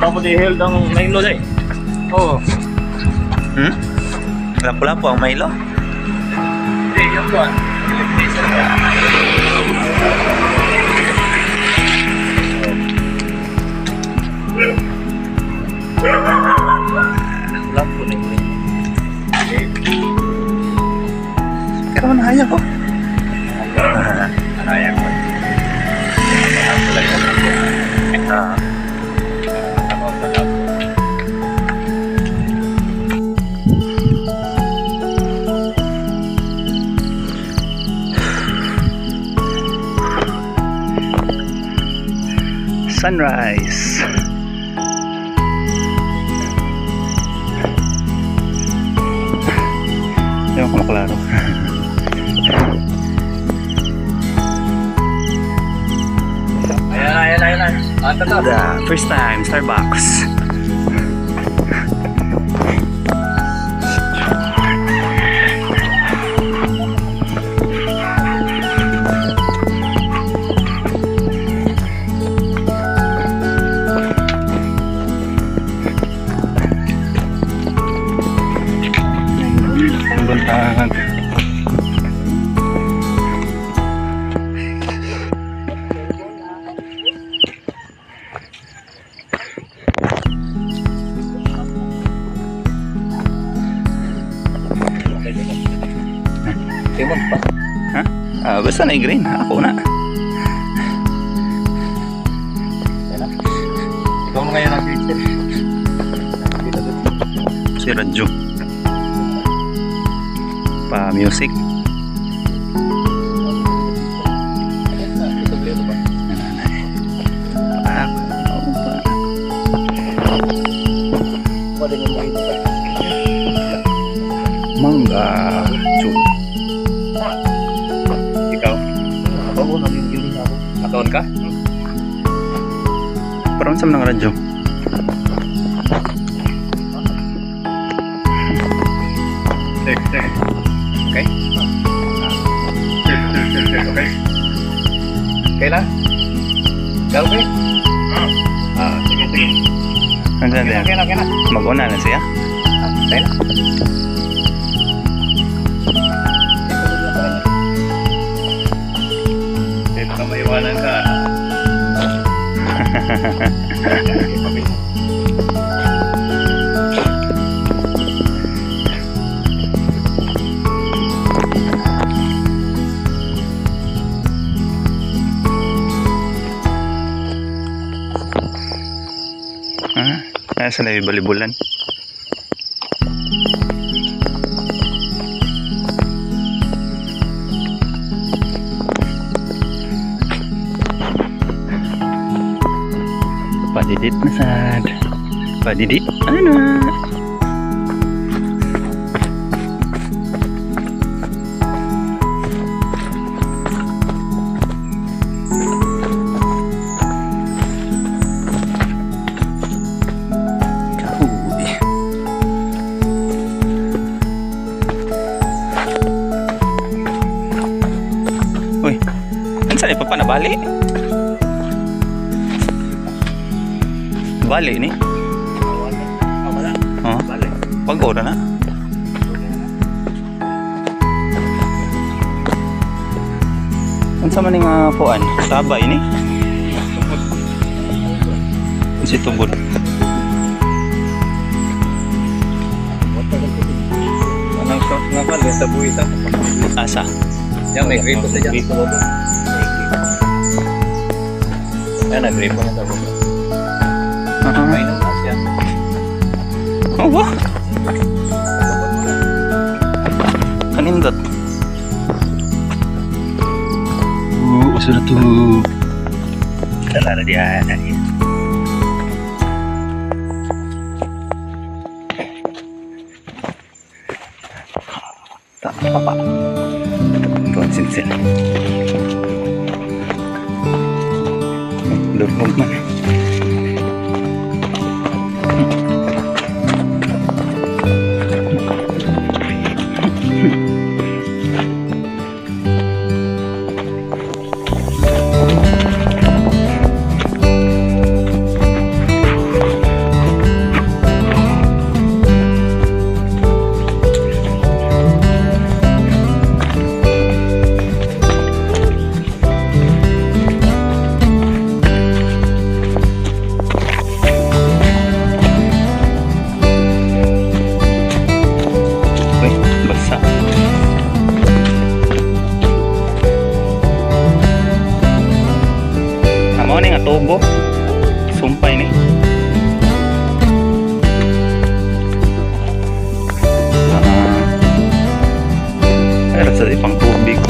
Tapos i-held ang Milo na eh. Oo. Lapo-lapo ang Milo. Hindi, yung buwan. Electrician ba? Lapo na yun. Pero manahaya ko. Anaya ko. Sunrise. Ewan ko maklaro. Ayan. First time, Starbucks. Buntahan. Timon pa. Ha? Basta na green. Ako na. Ikaw mo ngayon ang picture. Si Radyo. Pa music. Mangga Jun. Ikaw? Ako nangingiling ako. Nakaon ka? Parang sa mga radyo. Sige. Okay? Okay. Okay lang? Ikaw okay? Sige. Okay na. Mag-una na siya. Okay na. Baka maiwanan ka. Nasa na yung balibulan. Padidit na sad. Padidit. Ano na? Uy, saan pa na bali? Bali ni? Wala. Oh, Balik. pag-ora na. Unsa man ning puan? Taba ini? Si tubod. Anong shot nga pala sa buhita? Asa? Yan, may gripo na dyan. Gripo ba? Yan, nag-gripo na sa buhita. Mainom na siya. Oh, wah. Kanindot. Uso na to. Dala na diyan. Tak apa. Tuan sin. Dorong mana? katubo. Sumpay ni. Meron sa ipang tubig.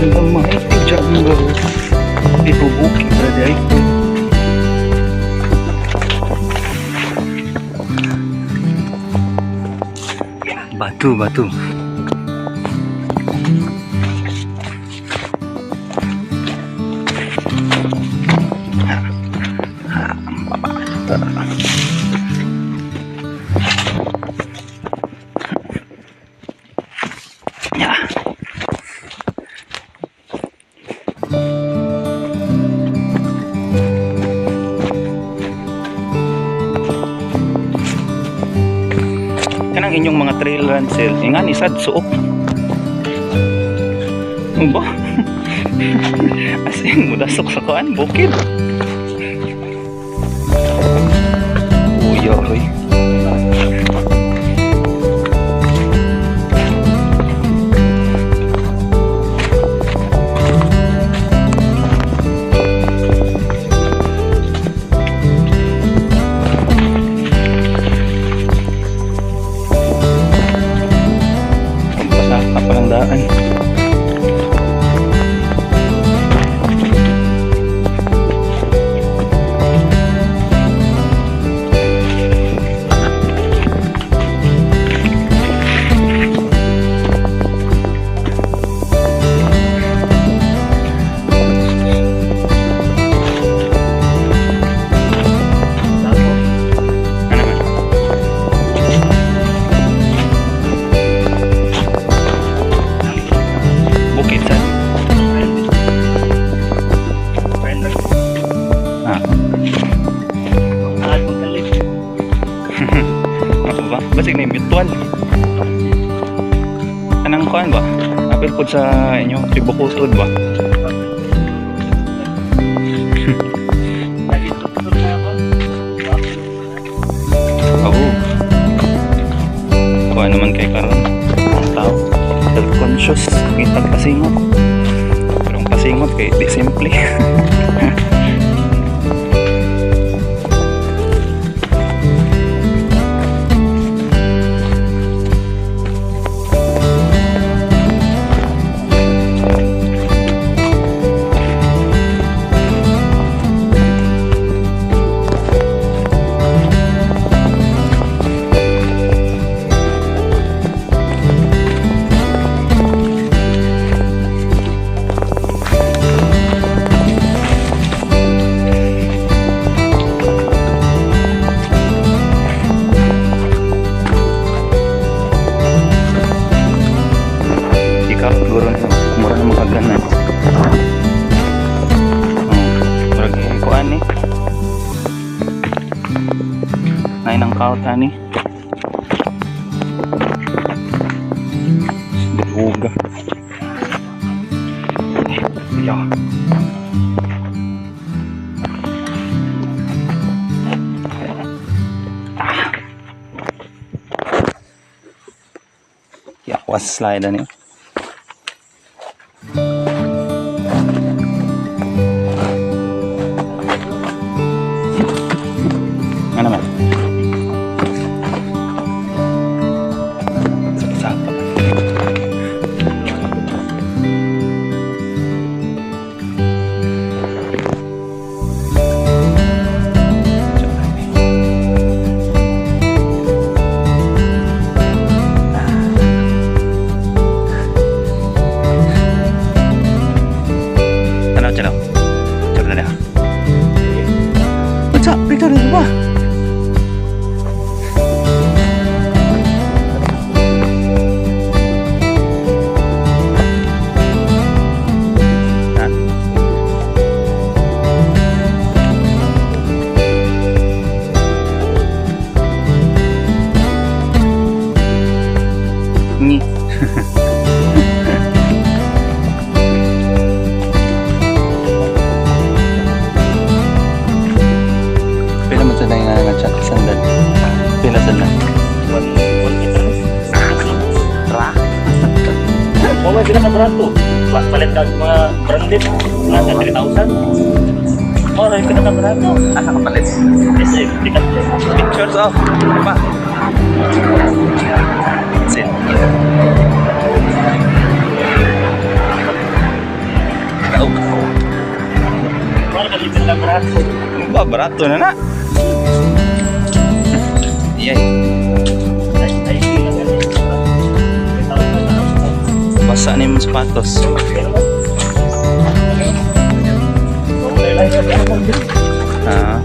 The mighty jungle, ibubuki na dahil. Batu. Ya. Kanang inyong mga trail run sir, ingan isad suok. Ano ba? As in, mudasok sa kuan, bukid. Uyo, hoy. Daan. Basig na yung mutual. Anong kuhan ba? Apil po sa inyo, tribukutod ba? Oo. Kuha naman kay karon ang tao. Self-conscious, kitag pasingot. Pero ang pasingot kay di simple. Nain ang kauta ni Buga. Yo. aqua slide niyo. Ano man? Sapa. Chalo. Chalo na. What's up? Picture na ba? Ni. Pila man sa na nga nag-chat sandal. Pila sa na. 1 meters. Tra. Oh, may sila na barato. Palit ka mga branded. Nasa 3,000. Oh, may sila na barato. Asa ka palit? Yes, eh. Tikat ko. Pictures of. Diba? That's it. Ikaw. Wala ka sila na barato. Ba, barato na na. Yay. Ay, sila na. 3,000 na. Basa na yung sapatos. Ah.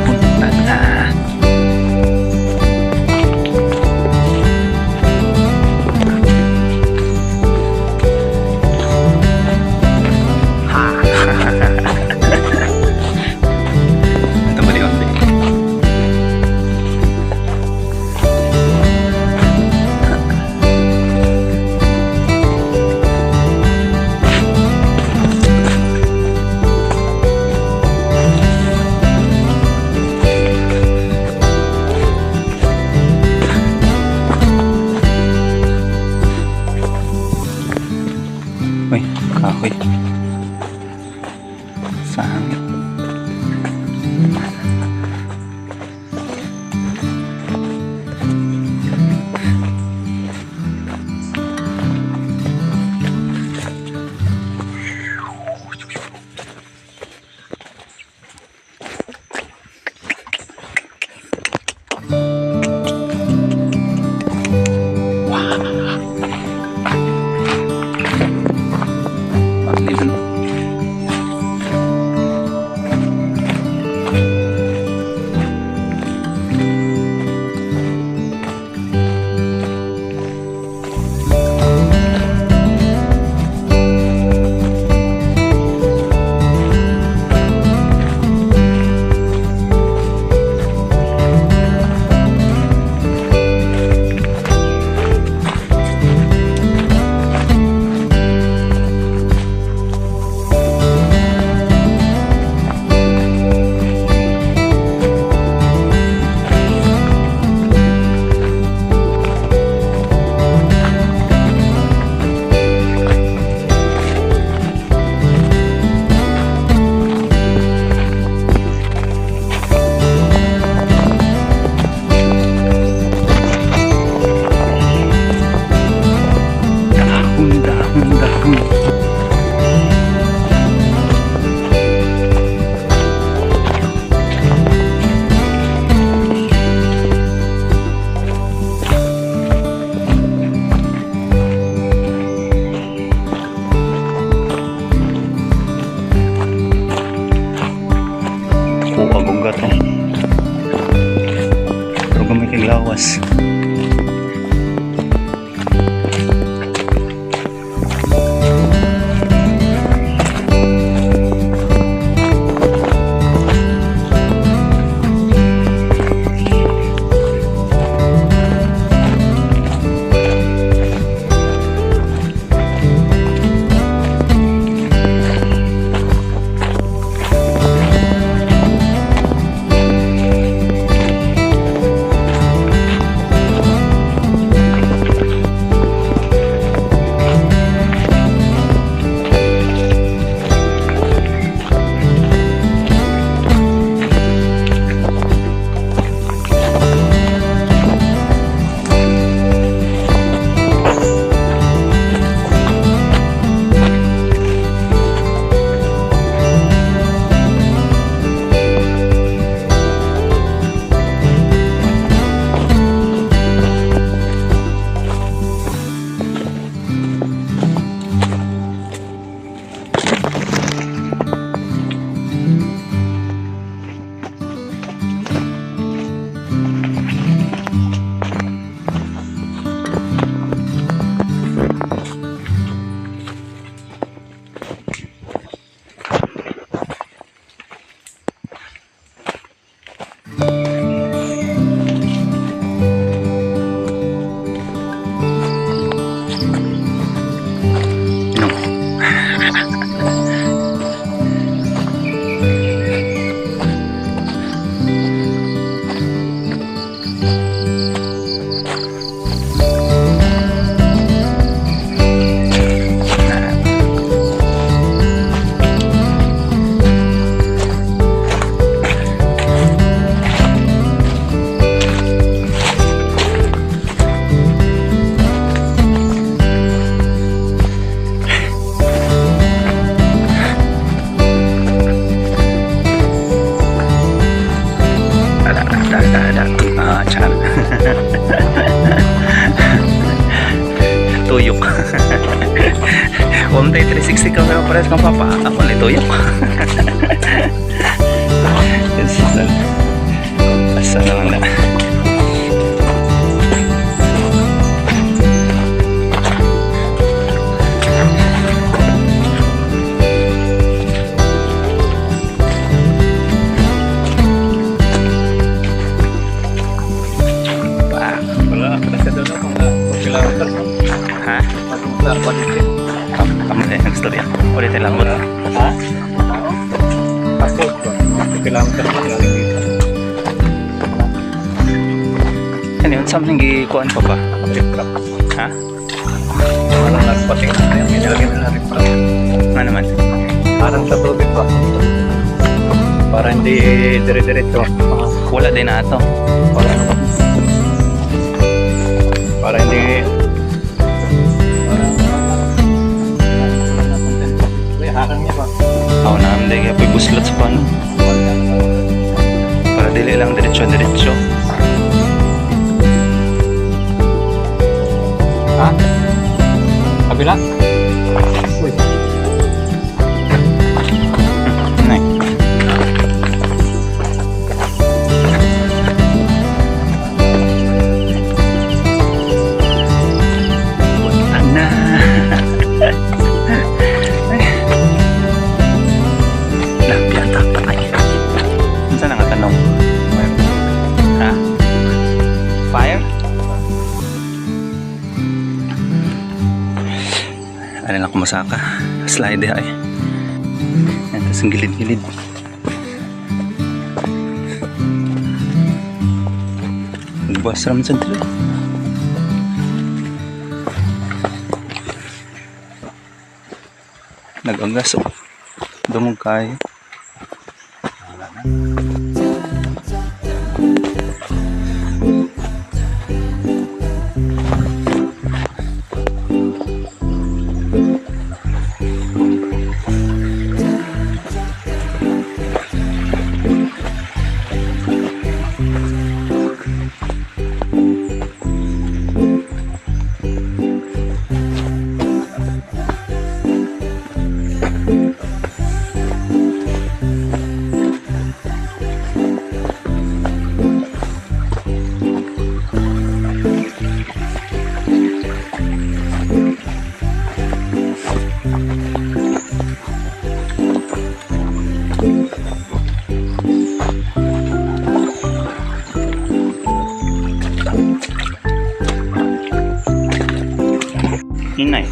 Punta na. Ito ba yun? Uy, kahoy. Saan? Pag-liban. Lawas. Saan nang gikuan pa ba? Rip-rap. Ha? Parang nagpating na yung inilagay na rip-rap. Ano naman? Parang sa tubig ba? Para hindi dire-diretso. Wala din na ito. Para hindi... Uy, hakan niya ba? Ako na hindi kaya po'y buslot sa pano. Para dili lang diretsyo. Ha? Kabila? Uy. Nay. Ana. Lapian tak patay. Saan ang tanong? Ha? Fire? Ano na kumasaka? Slide ay. Yan, tapos ang gilid-gilid. Nagbuwas naman sa dito. Nag-agas oh. Dumog kayo. Inay.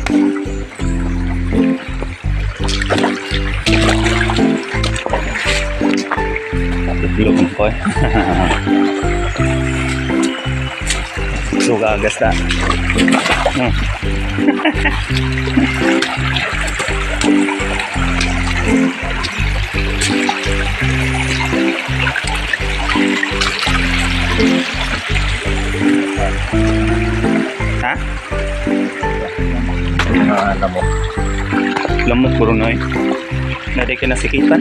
Belum koy. Suka agas ta. Ha? Lamok. Lamok puro noy. Nade ka nasikitan.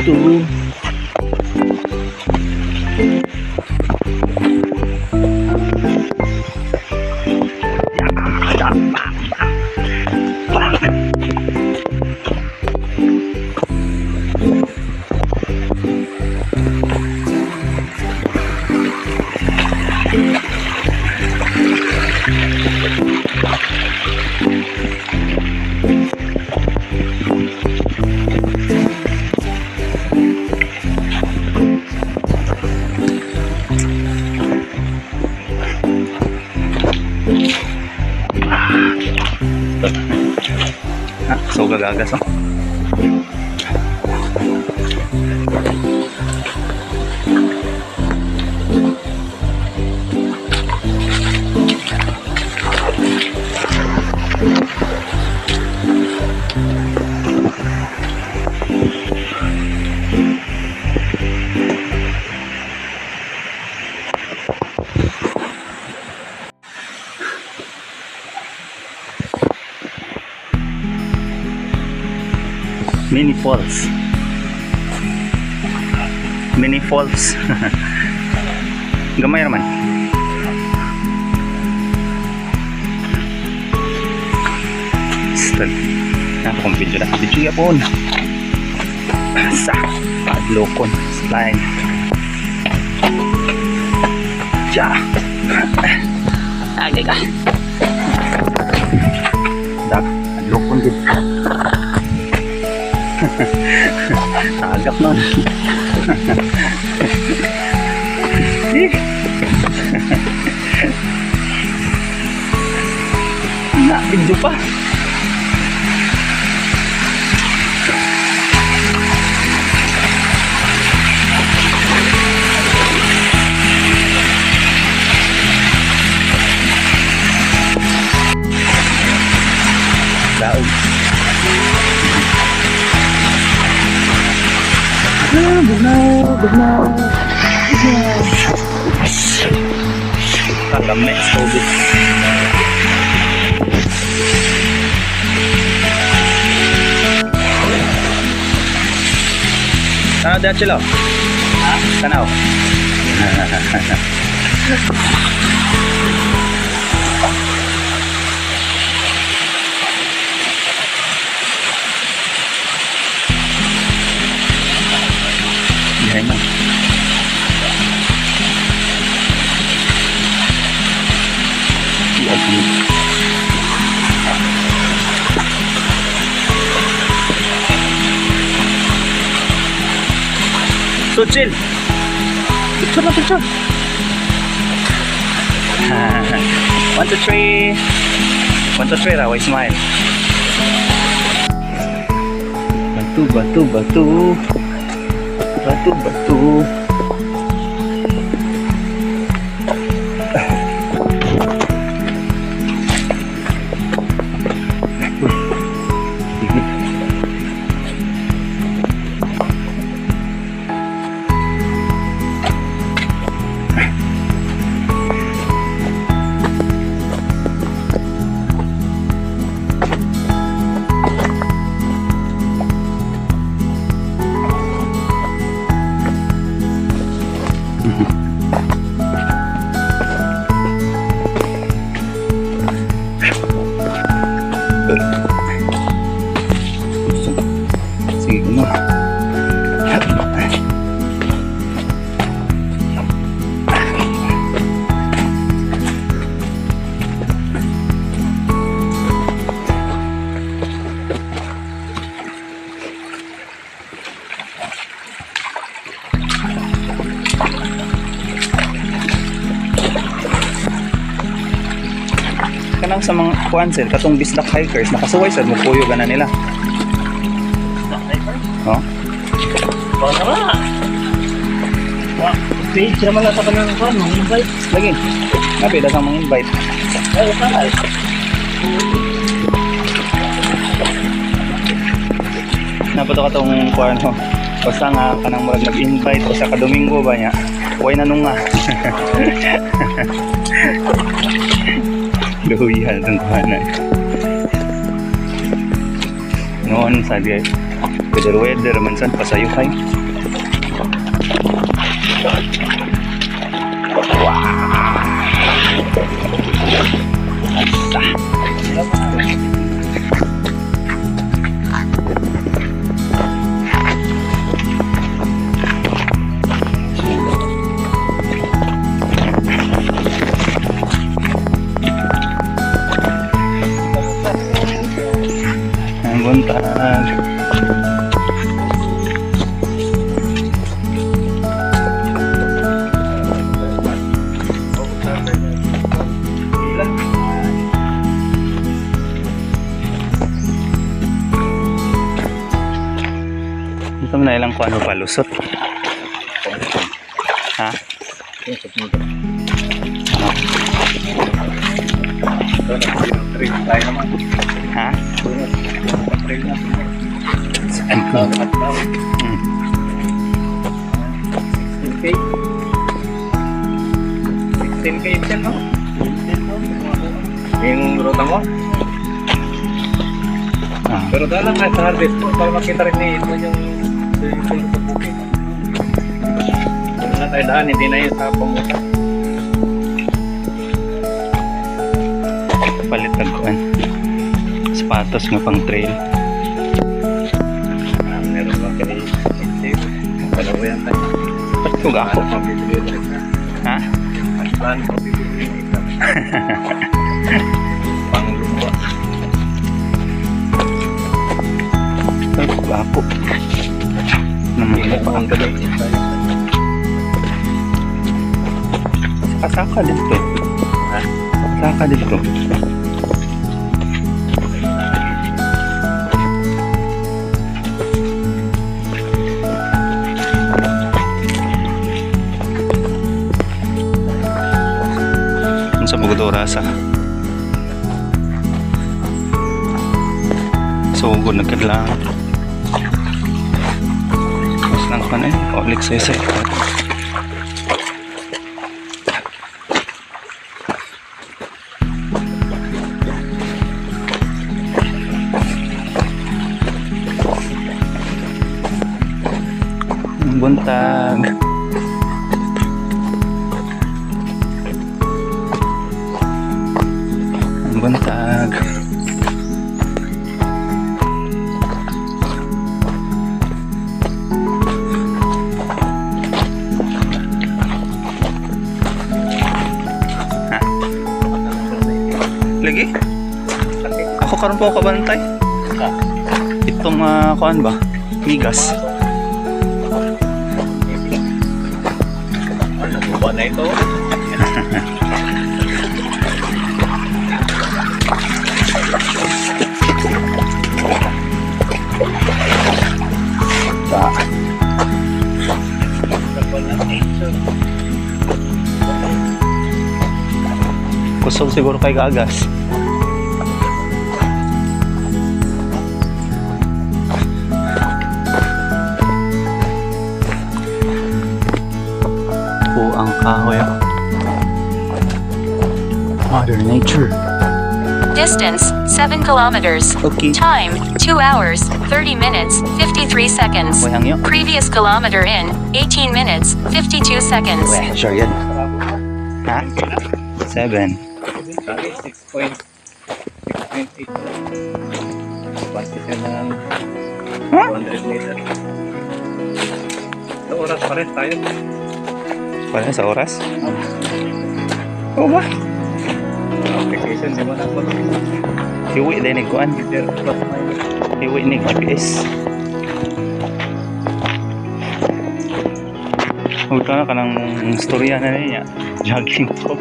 batu. So gagagas oh. Mini falls. Mini falls. Gamay naman. Stag. Akong video na. Video yapon. Sa padlokon. Slide. Ja. Agay ka. Dak. Padlokon din. Tagap nun. Na, video pa. Daog. Bugnaw. Talam next tubig. Tanaw dyan sila. Tanaw. Yan. So chill. Picture na picture. 1, 2, 3. 1, 2, 3 raw. Smile. Batu. Batu. Sige ko na. Kanang sa mga kuansel, katong bisdak hikers, nakasuway sa mupuyo gana nila. Oh? Baka naman. Page naman lang sa kanilang fan, mga invite. Lagi. Nabi, dagang mga invite. Ay, tayo. Napato ka tong kuan ho. Basta nga kanang murag nag-invite o sa kadomingo ba niya. Huwag na nung nga. Luhuyan ng kuhanan. Noon, sabi ay, weather man saan, pasayuhay. Ang buntag. Ito na ilang kung ano palusot. Ha? Trail tayo naman. Ha? Trail na. Saan ko? Hmm. 16K. 16K yan, no? Yung ruta mo? Ah. Pero dalang na sa harvest po para makita rin ni Edmond yung sa bukid. Kung na tayo daan, hindi na yun sa pamuta. Palit ng kuan. Sapatos nga pang trail. Meron lang kayo. Dalawa yan tayo. Ba't ko ako? Ha? Plan ko bibili. Panglumba. Ba't ko ako? Naman pa ang galing. Saka dito. Ha? Saka dito. Sa Bugdorasa. So, good nagkadlaan. Mas lang pa na yun. Olik sa isa. Buntag. Buntag. Ha? Lagi? Ako karon po kabantay. Itong kuan ba? Migas. Ano ba na ito? Kusog siguro kay Gagas. Ang kahoy. Mother Nature. Distance 7 kilometers. Okay. Time 2 hours 30 minutes 53 seconds. Weh, hangyo. Previous kilometer in 18 minutes 52 seconds. Weh, sure yan. Ha? 7. 6.8. Pati siya ng Huh? 200 meter. Sa oras pa rin tayo. Pala sa oras? Oo ba? Application, di ba na po? Hiwi din ni kuan. Meter plus minus. Hiwi ni GPS. Huwag ka na kanang storya na niya. Jogging ko.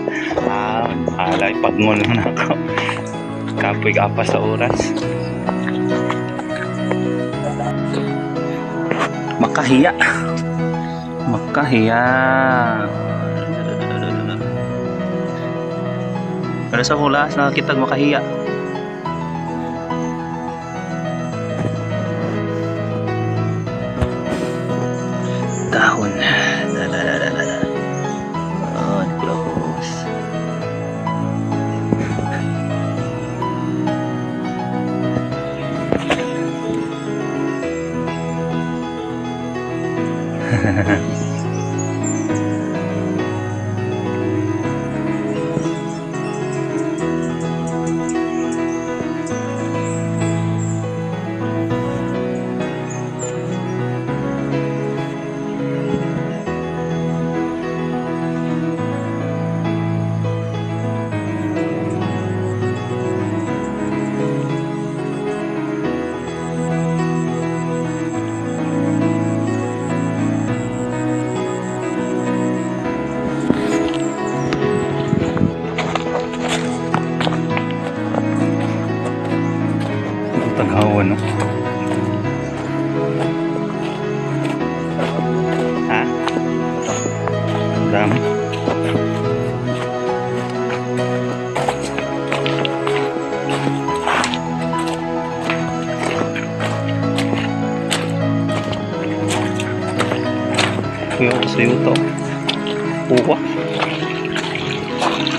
Alay, pagngol na ako. Kapoy ka pa sa oras. Makahiya. Makahiya. Pero sa hula, nakakita makahiya. Dahon. Oh, close.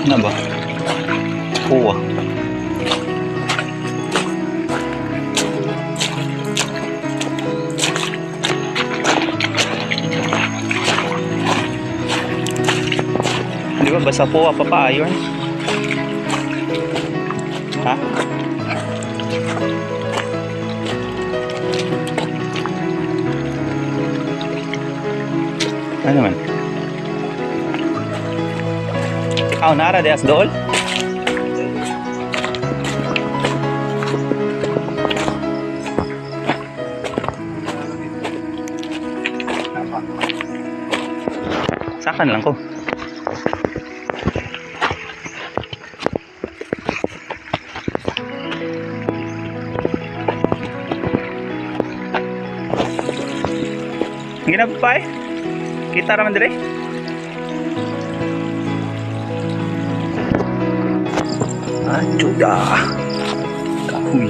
na ba? Puwa. Di ba basta puwa pa pa yun? Ha? Ano naman? Oh, nara deas dool? Sakan lang ko. Ginagpay? Kita raman dire? Ajuda. Kahoy.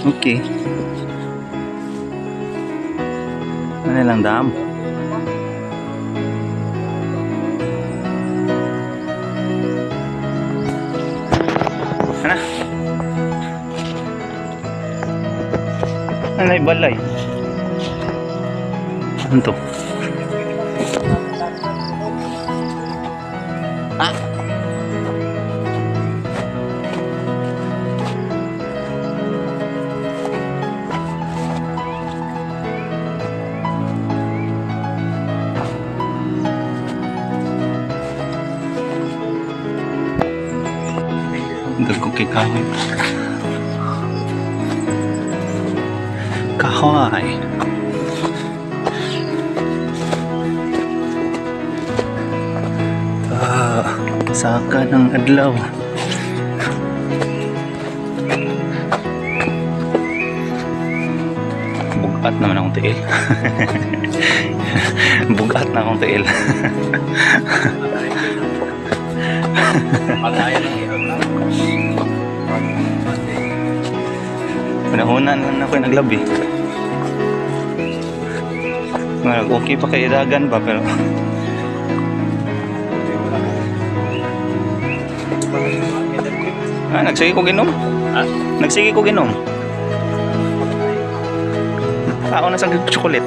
Okay. Ano lang dam? Ano? Ano yung balay? Ano to? Ah? Dago kay kahoy. Kahoy. Saka ng adlaw. Bugat naman akong tiil. Bugat na akong tiil. Panahunan na ako yung naglabi. Okay pa kay Dagan ba pero nagsige ko ginom. Nagsige ko ginom. Ako na sa chocolate.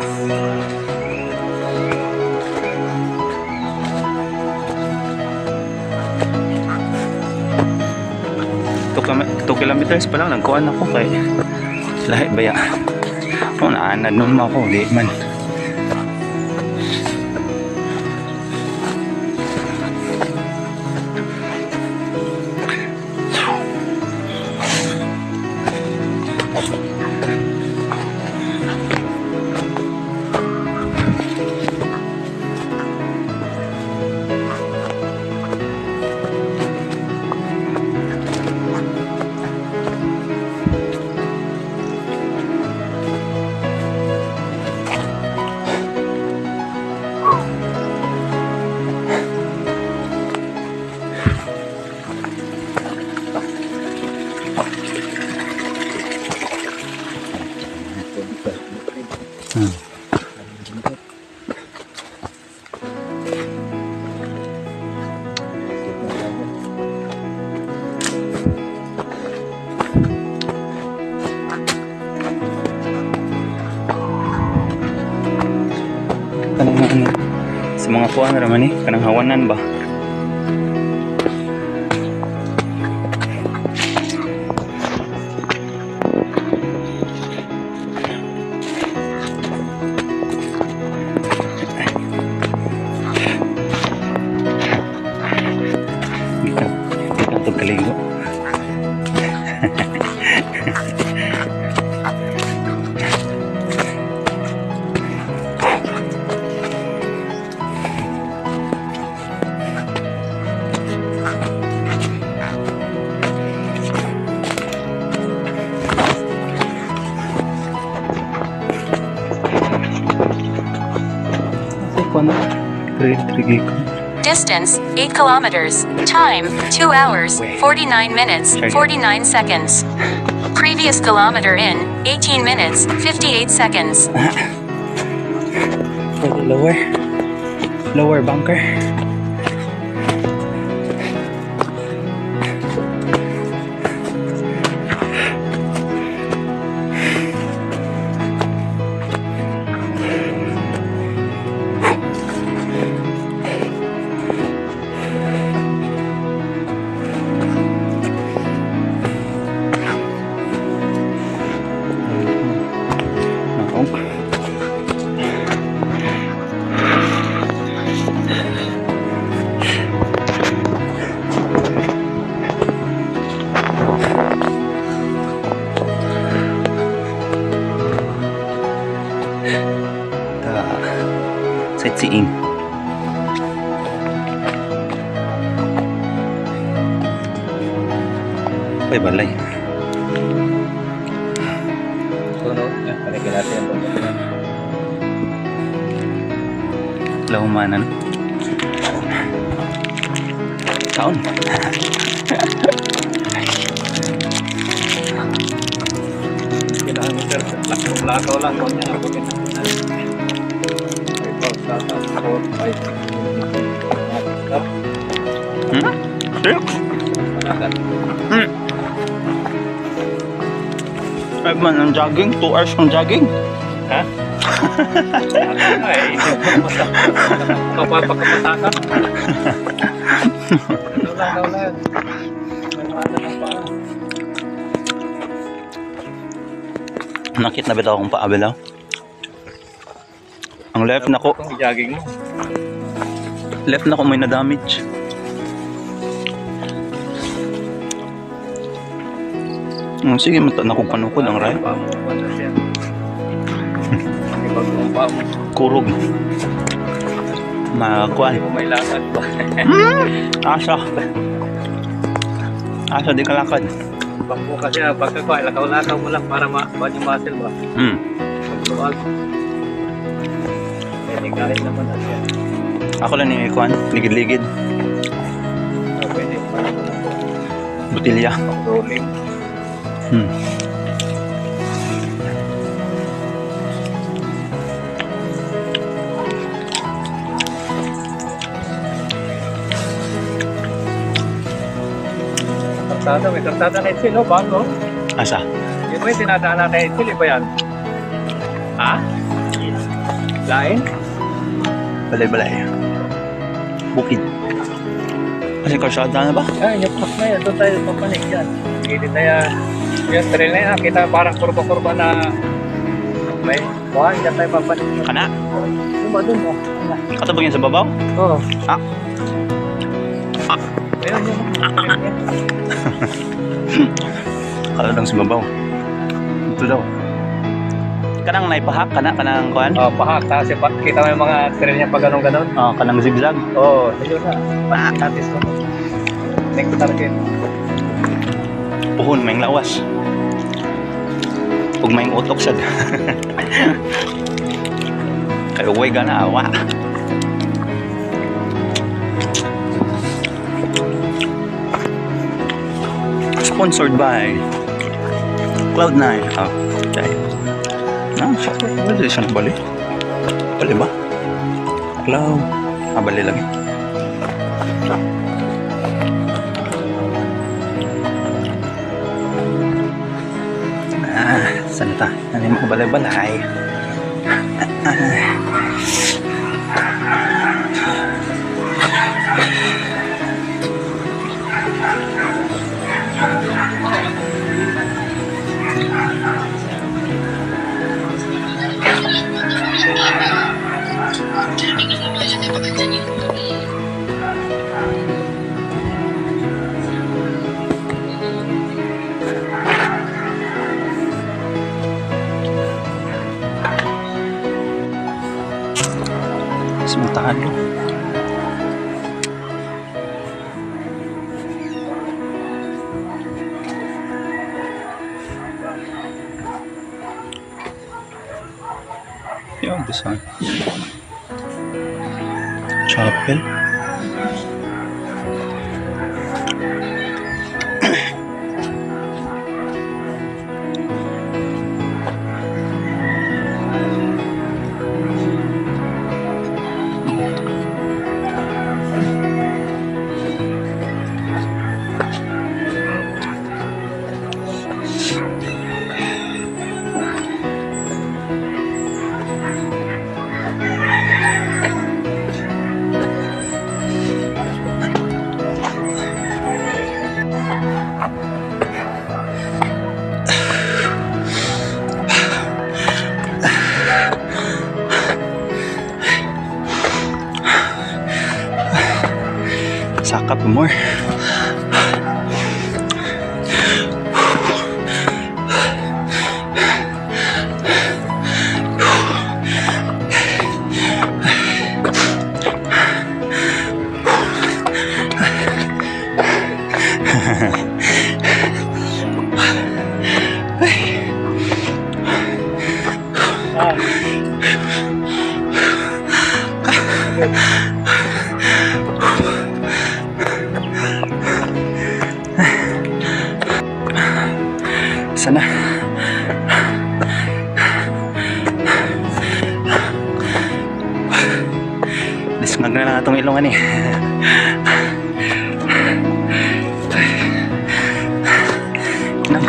Two kilometers pa lang nagkuhan ako kay lahi baya. Naanad nun mo ako, di man. Sa mga kuwan naman eh, kanang hawanan ba? Ito kaligo. Distance 8 kilometers. Time 2 hours 49 minutes 49 seconds. Previous kilometer in 18 minutes 58 seconds. for the lower bunker. Sightseeing. Ay, balay. Tuno. Panikin natin yung bundok. Lahumanan. Kaon. Kailangan mo sir. Lakaw lang ko niya. Abutin natin na. Sure. Ay man, ang jogging. 2 hours ng jogging. Ha? Ay, kapapakapataka. Daw lang. Nakit na bitaw akong paabilaw. Ang left na ko. Kung jogging mo. Left na ko may na-damage. Sige, mata na kong panukod ang right. Kurog. Makuan. May lakad pa. Asa di kalakad. Bangko kasi pagkakuha, lakaw-lakaw mo lang para ma-bad yung muscle ba? Pagluwag. Pwede kahit naman na siya. Ako lang ni Kuan, ligid-ligid. Pwede pa. Butilya. Rolling. May kartada na itil, bago. Asa? Yun ba yung tinadaanan na itil, ba yan? Ha? Lain? Balay-balay. Bukid. Kasi karsada na ba? Ay, yung pas na yan. Doon tayo papanik yan. Hindi tayo. Yung trail na yan, kita parang kurba-kurba na may buwan. Diyan tayo papanik. Kana? Doon ba doon mo? Katabog yan sa babaw? Oo. Ah. Ayun yun. Kala lang sa babaw. Ito daw. Kanang naipahak, kanang kuan? Oh, pahak. Tapos kita mo yung mga trail niya pag ganun-ganun. Kanang zigzag. Oo, yun na. Natis mo. Next target. Puhon, may lawas. Huwag may utok sad. Kaya uway gana, awa. Sponsored by Cloud9. Okay. Wala siya nabali. Bali ba? Cloud. Bali lagi. Saan ta? Ano yung mga balay-balay? Sementara. Yung design. Chapel. Suck up more. Sana. Dismag na lang itong ilungan eh. Nam.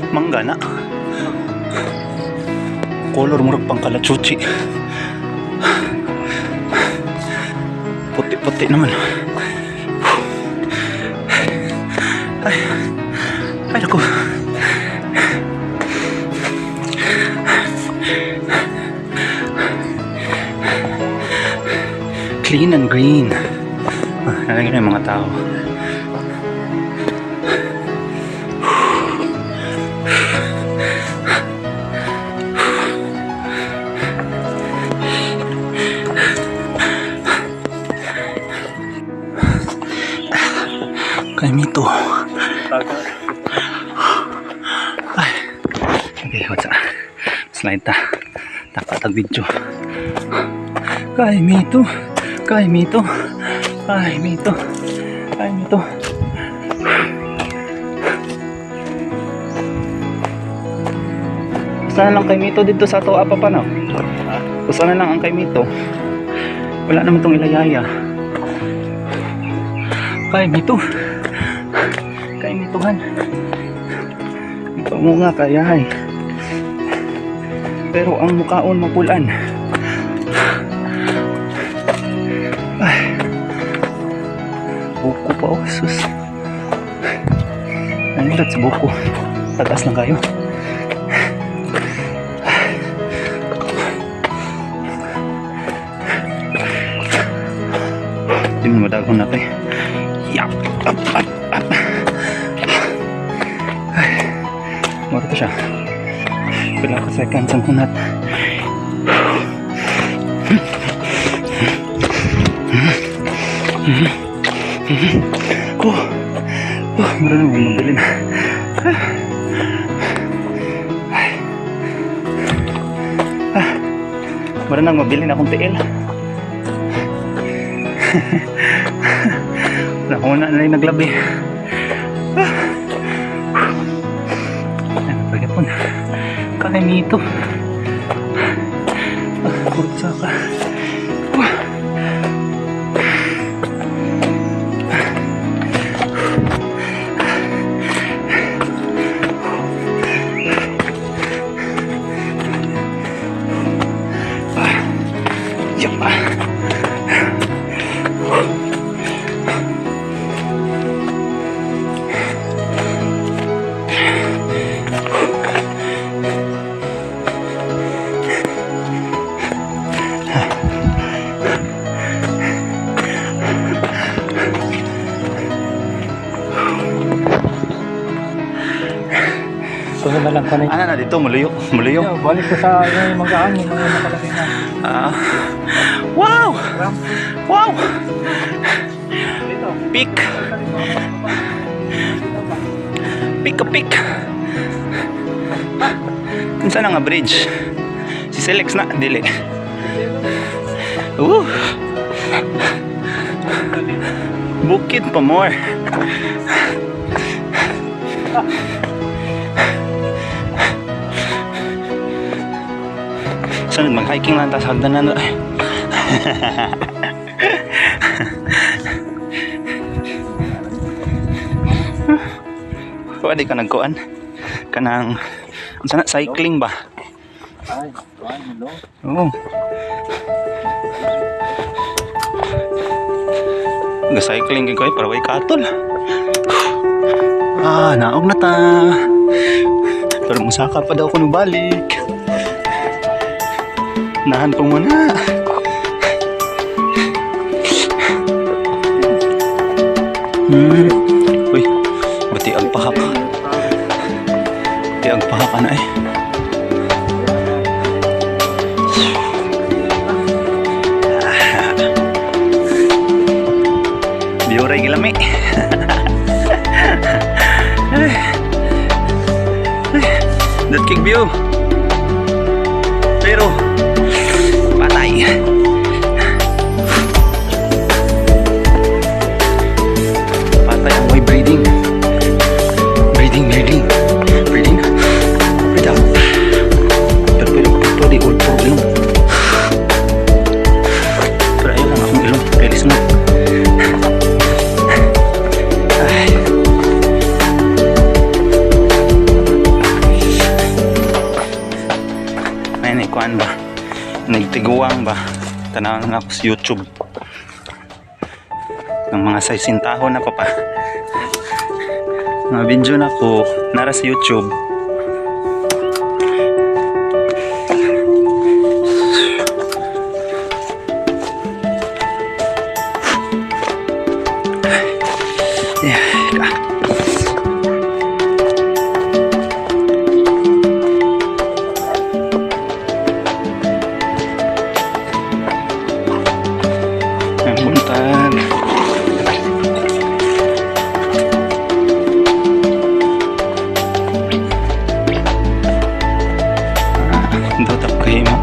Mangga na. Color murag pang kalachuchi. Puti-puti naman. Ay. Ay naku. Clean and green. Nalagyan na yung mga tao. Kay Mito. Ay. Okay, what's up? Slide ta. Takatag video. Kay Mito. Kay Mito. Kay Mito. Kay Mito. Saan lang kay Mito dito sa to apa pa no? Saan na lang ang kay Mito? Wala naman tong ilayaya. Kay Mito. Kay Mitohan. Ito mo nga kayahay. Pero ang mukhaon mapulan. Ay. Buko pa oh, sus. Ayun sa buko. Tataas lang kayo. Hindi mo madagong natin. Yup. Up, up, up. Ay. Mura to siya. Pila ka seconds ang kunat. Meron na mabilin. Meron na mabilin akong tiil. Nakuna na rin naglabi. Ano pagkapon? Kaya nito. Kursa ka. Sunod na lang ka na. Ano na dito? Muluyo? Muluyo? Yeah, balik ko sa yung mga hangin, mga nakalagay na. Wow! Wow! Peak! Peak! Kung saan nga bridge? Si Select na, dili. Woo! Bukid pa more. Sunod, mag-hiking lang tayo sa hagdanan. Pwede ka nagkuan? Kanang, sana cycling ba? Ay, hello. Oo. Nag-cycling ko para way katol. Naog na ta. Pero musaka pa daw ko nubalik. Nahan po muna. Uy, bati agpahak. Bati agpahak ka na eh. Biyoray gilami. That king view. Pero patay. Patay ang way breathing. Breathe out. Pero di old po ilong. Pero ayun lang akong ilong. Relis na. Kuan ba? Nagtiguang ba? Tanaw na ako sa YouTube. Ng mga saisintaho na pa. Mga video na ko nara sa YouTube. Buntag. Dotap kayo mo.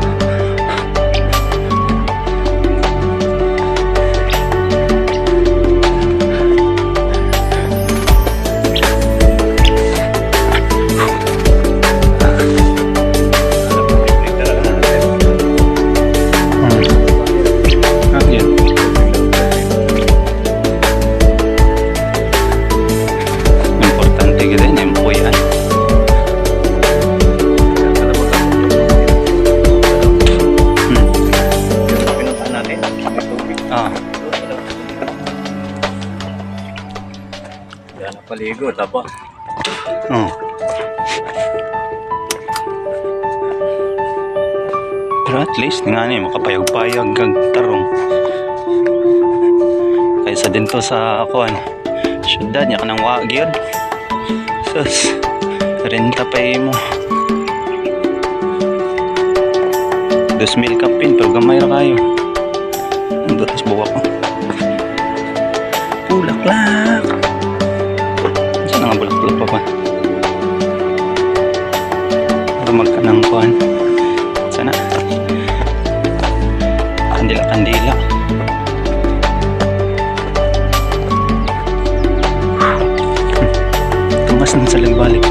Yan, paligo, tapos. Pero at least nga ni makapayag-payag kag tarong. Kaysa dinto sa kuan. Syudad nya kanang wa gyud. Sus. Renta pay mo. 2,000 kapin pero gamay ra kayo. Ang dotas buwak ko. Bulaklak. Saan nga bulaklak pa pa? Para magkanang kuhan. Sana. Kandila-kandila. Tumas na sa lagbalik.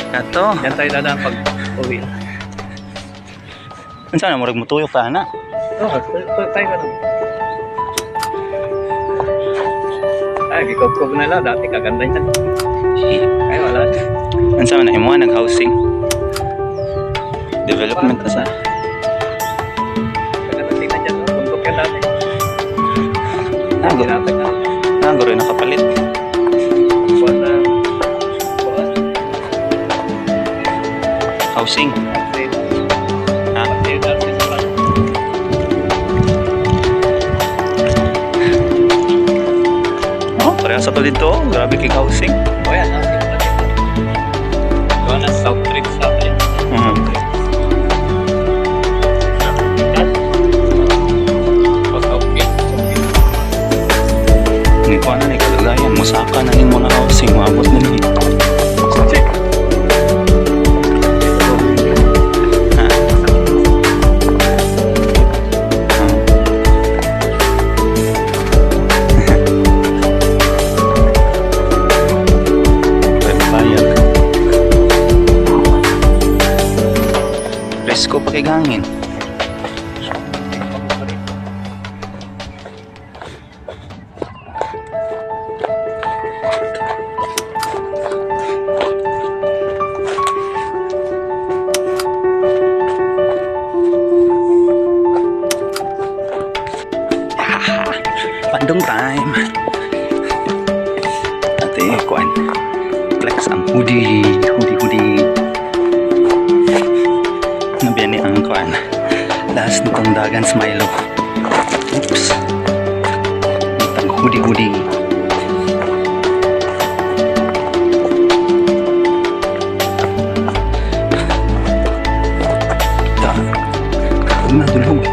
Kato. Yan tayo dadaan pag uwi. Saan na, murag mutuyok ka na? Tayo ka lang. Ay, gikob-kob na lang. Dati kaganda yan. Ay, wala. Saan na, imuha nag-housing. Development na sa. Kaganda tingnan dyan. Bundok yan dati. Naguro yung nakapalit. Housing. Asa to dito? Grabe kay housing. O yan, ang tipo natin. Gawa na South Trip sa atin. O South Gate. Hindi ko na ni kalagayan. Musaka na yung mga housing. Maabot na ni. Presko pakai gangin. Bandung time. Ate kuan. Flex ang hoodie. Nabiyan ni ang kuan. Last nitong dagan sa Milo. Oops. Itang hoodie. Ta. Huwag na dulog.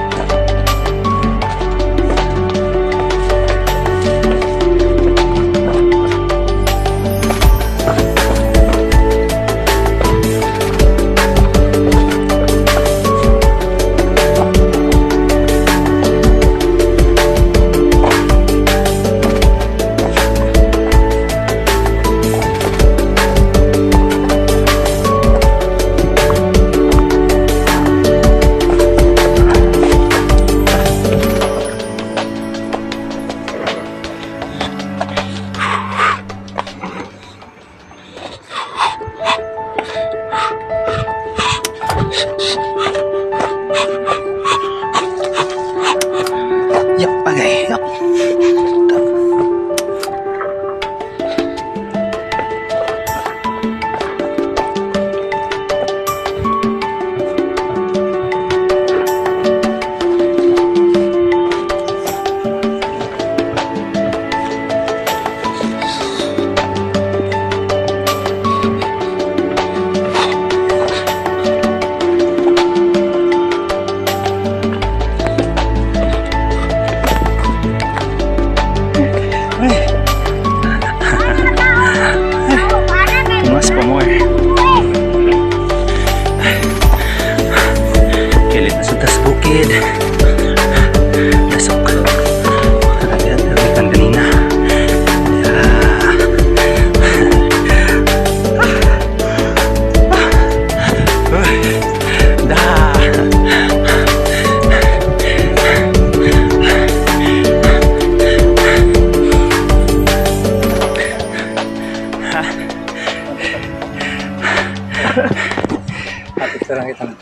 Yak bagay. Yak. Tumas pa more. Kilit na sa tas bukid. Tasok. Nagkakalikan kanina. Hapit sa lang itang.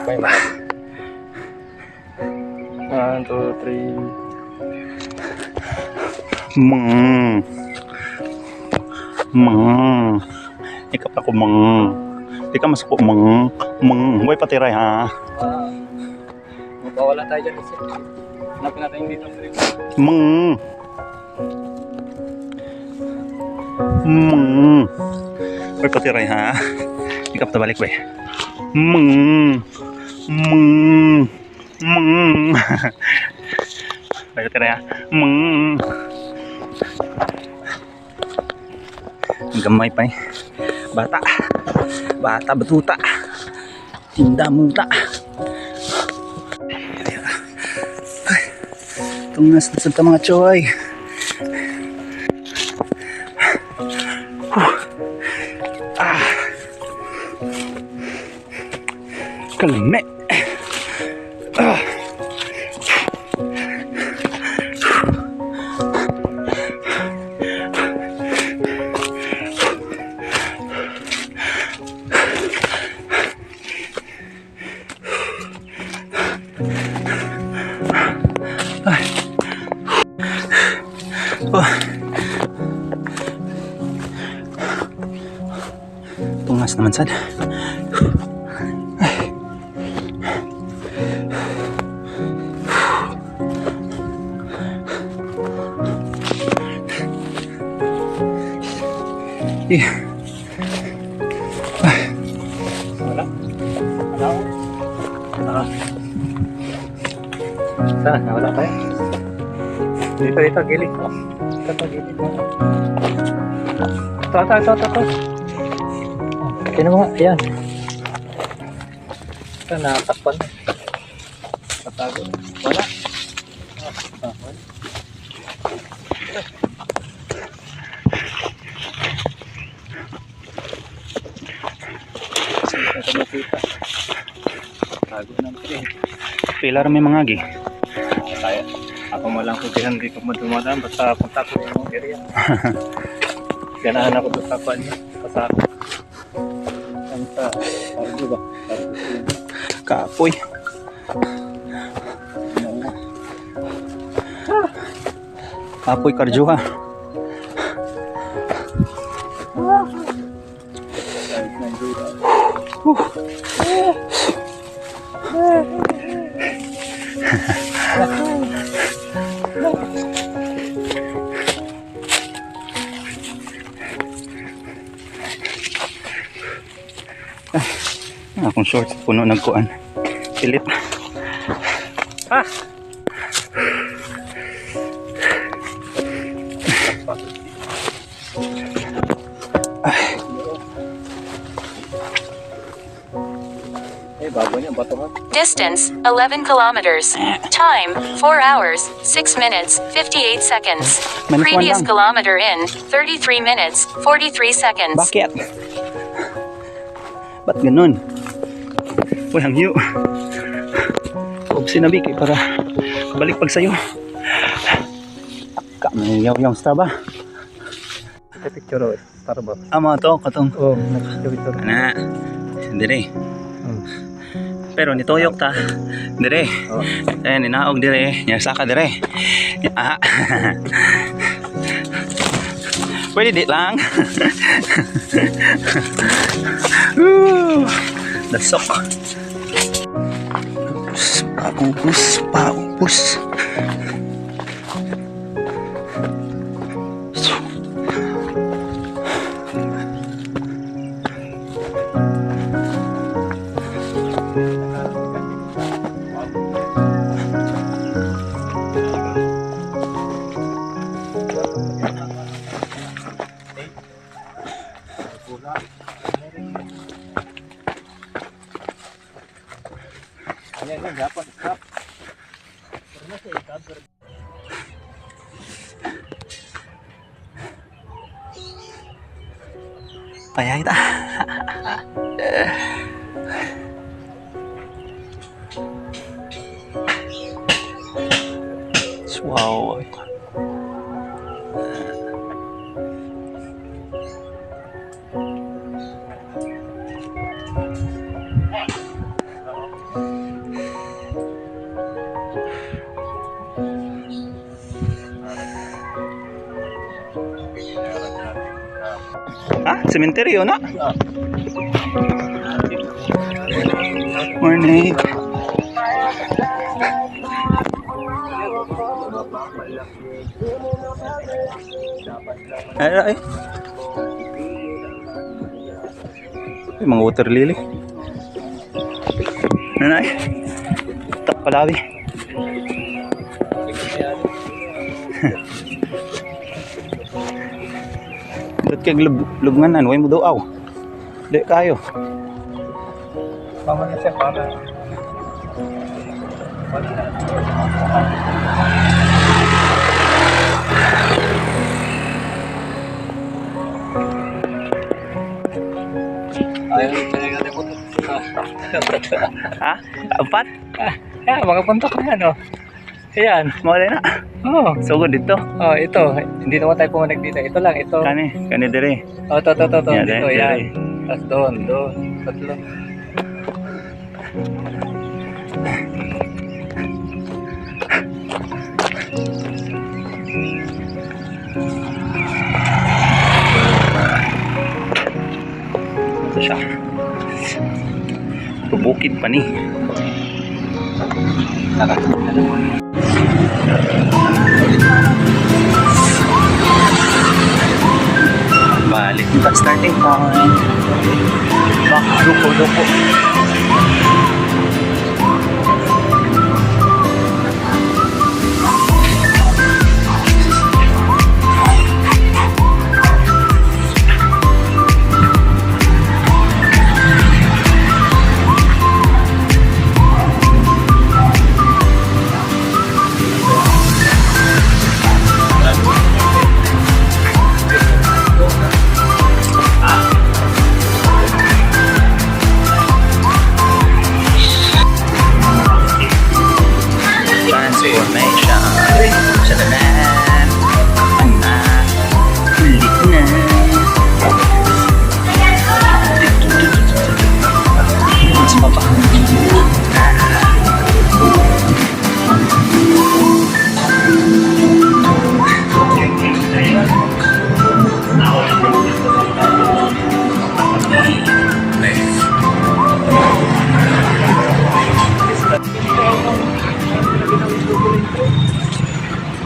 Okay, 1, 2, 3. Ikap ako Di ka masuko Huwag patiray ha. Magpawala tayo dyan. Hanapin natin yung dito. Huwag patiray ha. Ikap na balik ba Huwag patiray ha. Ang gamay pa Bata batuta. Tinda muta. Tungas na sa mga choy. Kalame. Tungas naman sad. Wala. Saan? Wala tayo. Dito, gilid. Ito, gilid. Ito. Kaya mo nga, ayan. Ito, nakatakpan na. Patago. Wala. Wala. Ito makita. Tago ng tree. Pilar may mga agi. Kaya, ako malang kubihan dito madumadaan basta punta ko yung area. Ganahan ako doon sa pan niya. Kasako. Ang sa, tago ba? Kapoy. Kapoy karjuha. Akong shorts puno ng kuan. Pilit. Bago niya, bato nga. Distance 11 kilometers. Time 4 hours 6 minutes 58 seconds. Minus one Previous lang. kilometer in 33 minutes 43 seconds. Bakit? Ba't ganun? Uy, hangyo. Huwag sinabi kay para balik pag sayo. Kamayaw-yaw sa ba? Ito picture o, para ba? Ama to, katong. Oo, nag-picture. Ana, dire. Pero nitoyok ta. Dire. Oh. Ayan, ninaog dire. Nyasa ka dire. Ah. Pwede di lang. Dasok. Paupos. Ayan, dapat stop. Payah kita. Wow. Ah, sementeryo na. Morning. Ay. Ay, mga water lily. Nanay. Tak palawi. Dot kay lubnganan, way mo daw aw. Di kayo. Paman na siya para. Ayaw, talaga na po. Ha? Apat? Ayan, mga puntok na yan, oh. Ayan. Mawala na. Oo. Sugod dito. Oh, ito. Hindi naman tayo pumanig dito. Ito lang, ito. Kani dire. Oh, to. Yan, Dito, dire. yan. Tapos doon. Tatlo. Ito siya. Bukid pa ni. Balik yung starting point. Bak, duko. Transformation. Sa dalan. Ulit na. Mas baba.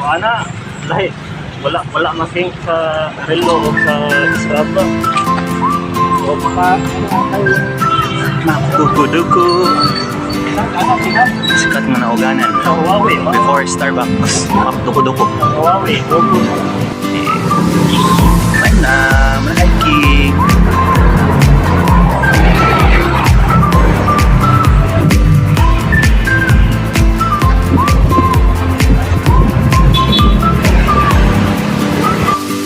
Ana, dahil wala masing sa relo o sa Strava. O baka Duku-duku. Sikat mo na uganan. sa Huawei, Before Starbucks. Duku-duku. Huawei,